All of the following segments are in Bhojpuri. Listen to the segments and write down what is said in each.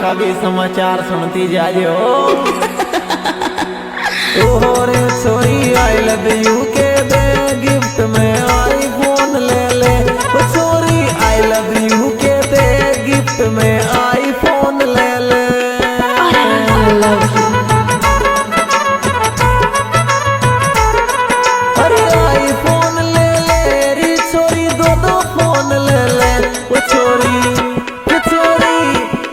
का भी समाचार सुनती जाजो। और छोरी आई लव यू के दे गिफ्ट में आईफोन ले ले। छोरी आई लव यू के दे गिफ्ट में आईफोन ले ले। अरे आईफोन ले ले री छोरी, दो फोन ले ले। वो छोरी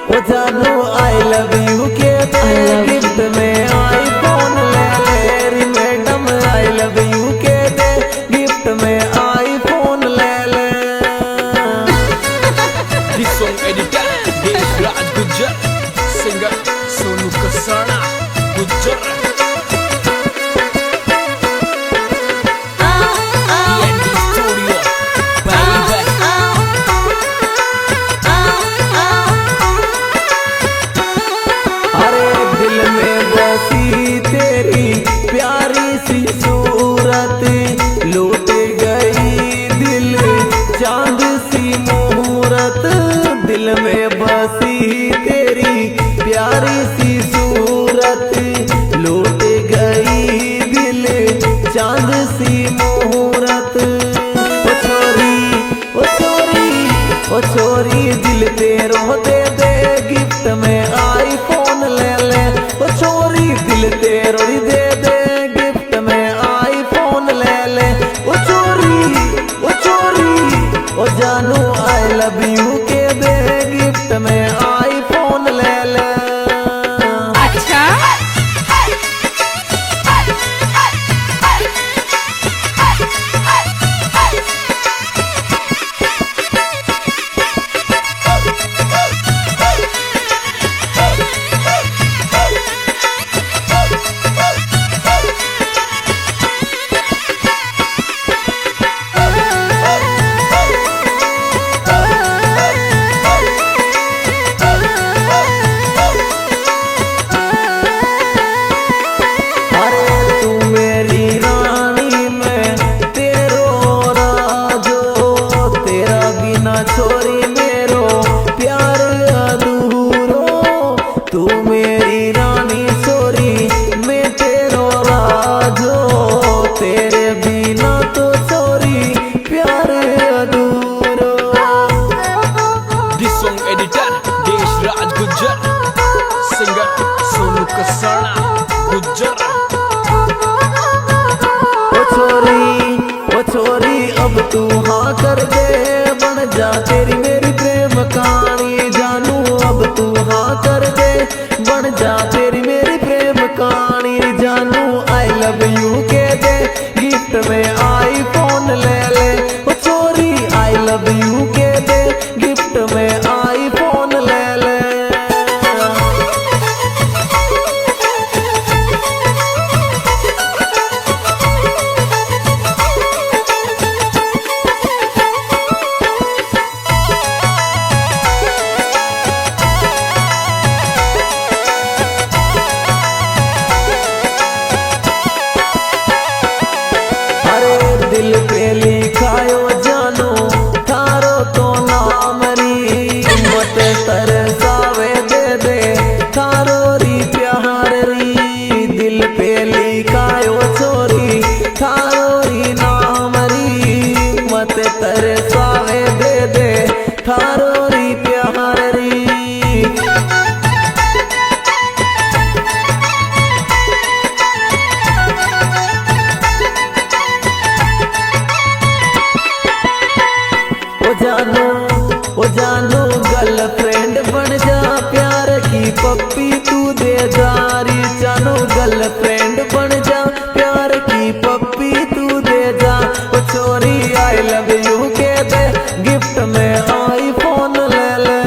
वो जानू आई लव यू के दे गिफ्ट में आईफोन ले ले री मैडम। आई लव यू के दे गिफ्ट में आईफोन ले ले। This song edited Deshraj Gujjar, singer Sonu Kasana Gujjar। दिल में बसी तेरी प्यारी सी सूरत, लौट गई दिल चांद सी मुहूर्त। ओ छोरी दिल तेरो दे दे गिफ्ट में आईफोन ले ले। ओ छोरी दिल तेरो दे दे गिफ्ट में आईफोन ले ले। ओ छोरी ओ जानू आई लव यू के दे गिफ्ट में आईफोन ले ले। अच्छा छोरी मेरो प्यार अधूरो, तू मेरी रानी छोरी मैं तेरो राजो। तेरे बिना तो छोरी प्यार अधूरो। This song edited Deshraj Gujjar, singer Sonu Kasana Gujjar। ओ छोरी अब तू हाँ कर दे, बन जा तेरी मेरी प्रेम कहानी। जानू अब तू हाँ कर दे, बन जा तेरी मेरी प्रेम कहानी। जानू आई लव यू के दे गिफ्ट में आईफोन ले ले। ओ छोरी आई लव यू के दे गिफ्ट में आईफोन ले ले। दिल पे लिखायो जानो थारो तो नाम री। मत तरसावे दे दे थारो री प्यार री। दिल पे लिखायो छोरी थारो री नाम री। मत तरसावे दे दे थारो री प्यार री। ओ जानू गर्लफ्रेंड बन जा प्यार की पप्पी तू दे जारी। जानू गर्लफ्रेंड बन जा प्यार की पप्पी तू दे जा। ओ छोरी आई लव यू के दे गिफ्ट में आईफोन ले ले।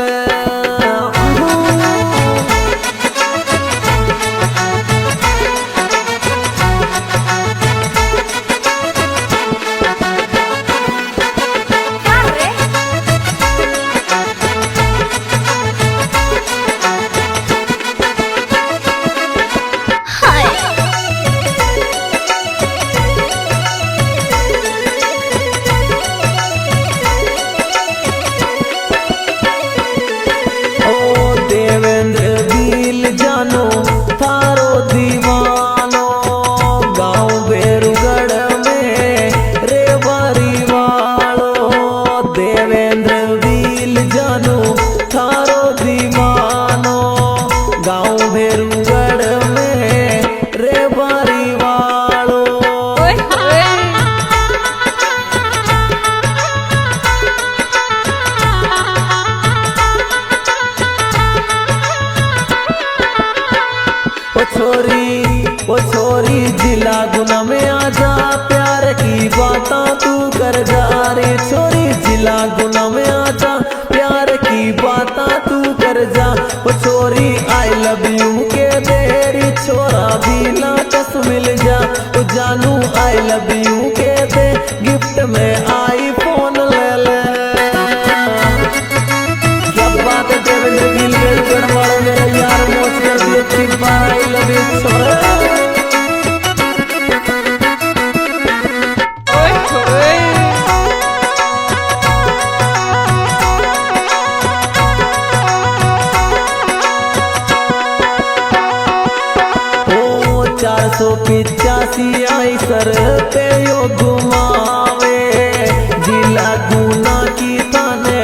देवेंद्र भील जानू थारो दीवानो गाँव भेरूगढ़ में रे बारी वालो। ओ छोरी जिला गुना में आजा प्यार की बाता तू कर जा रे छोरी जिला गुना में आजा प्यार की बाता तू कर जा। ओ छोरी आई लव यू के देरी छोरा भी लाटस मिल जा। ओ जानू आई लव यू के दे गिफ्ट में आई फोन ले ले। क्या बात है देवेंद्र गिल गढ़वाल मेरे यार मौज कर दिए ठीक बार आई लव यू छोरा। पिचासी आई सर पे यो घुमावे जिला गुना की थाने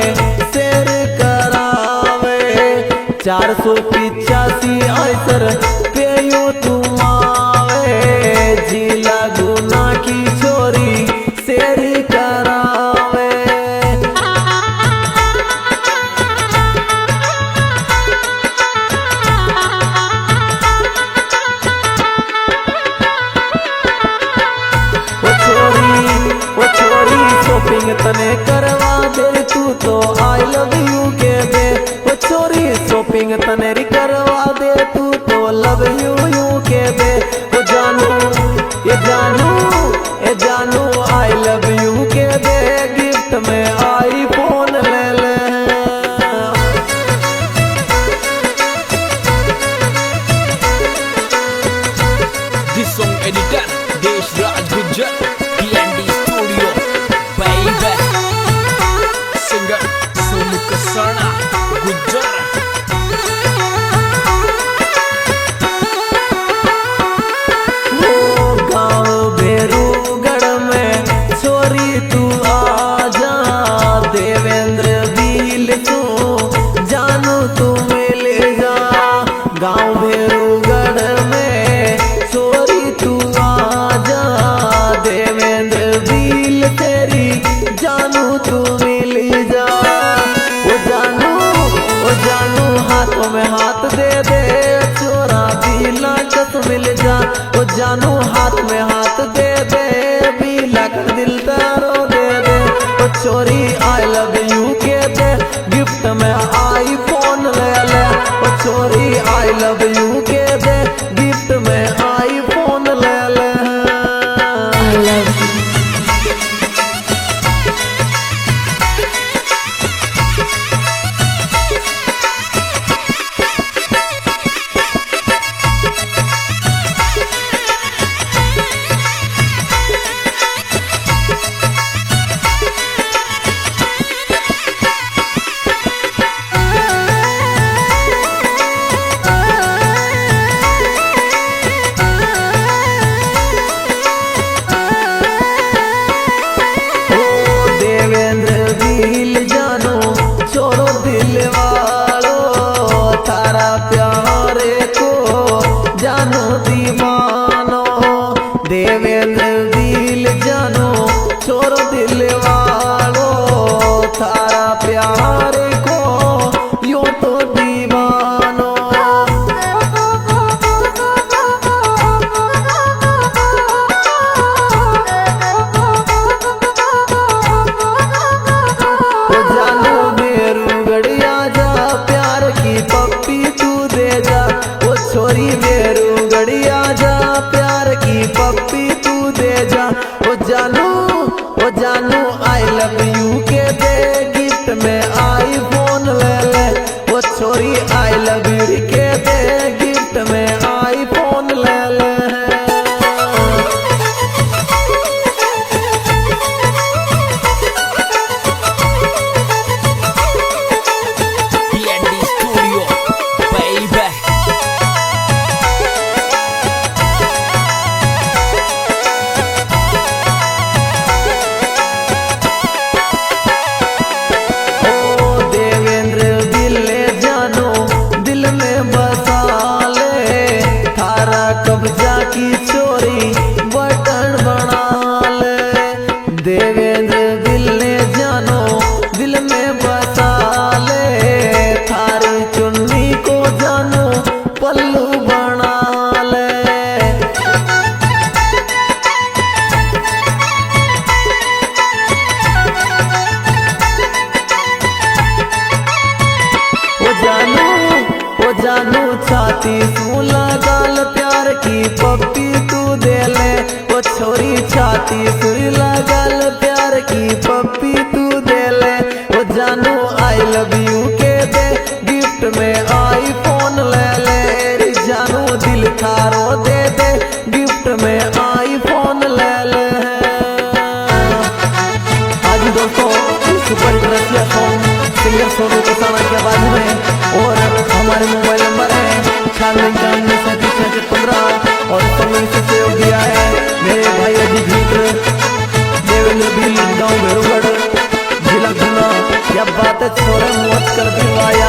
शेर करावे। 485 आई सर पे यो घुमावे जिला गुना की छोरी शेर करावे। शॉपिंग तने करवा दे तू तो आई लव यू के दे। ओ छोरी शॉपिंग तने री करवा दे तू तो लव यू के दे। ओ जानू ये जानू आई लव यू के दे गिफ्ट में आई फोन ले ले। This song editor Desh Raj Gujjar PND Studio baby singer Sonu Kasana Gujjar। हाथों में हाथ दे दे छोरा भी लाटस मिल जा। ओ जानू हाथ में हाथ दे दे भी लग दिल तारो दे दे। ओ छोरी आई लव यू के दे गिफ्ट में आई फोन ले ले। ओ छोरी आई लव यू के दे गिफ्ट में आई फोन ले ले। I love you। देवेंद्र दिल जानो छोरो दिल वालो थारा प्यार को यो तो दीवानो। ओ जानू मेरू गड़िया जा प्यार की पप्पी तू दे जा। ओ छोरी मेरू गड़िया जा प्यार की पप्पी तू दे जा। ओ जानू आई लव यू के दे गिफ्ट में आई छाती सू लगाल प्यार की पप्पी तू दे ले। वो छोरी छाती सू लगाल प्यार की पप्पी तू दे ले। वो जानू आई लव यू के दे गिफ्ट में आईफोन ले ले। रे जानू दिल थारो दे दे गिफ्ट में आईफोन ले ले। आज दोस्तों सुपर रसिया सॉन्ग सिंगर सोनू कसाना की आवाज में और हमारे मोबाइल नंबर है 98913715 और समय से सहयोग दिया है मेरे भाई अजीत मित्र देवेंद्र भील गाँव भेरूगढ़ जिला गुना। क्या बात है छोरे मौज कर दी वाया।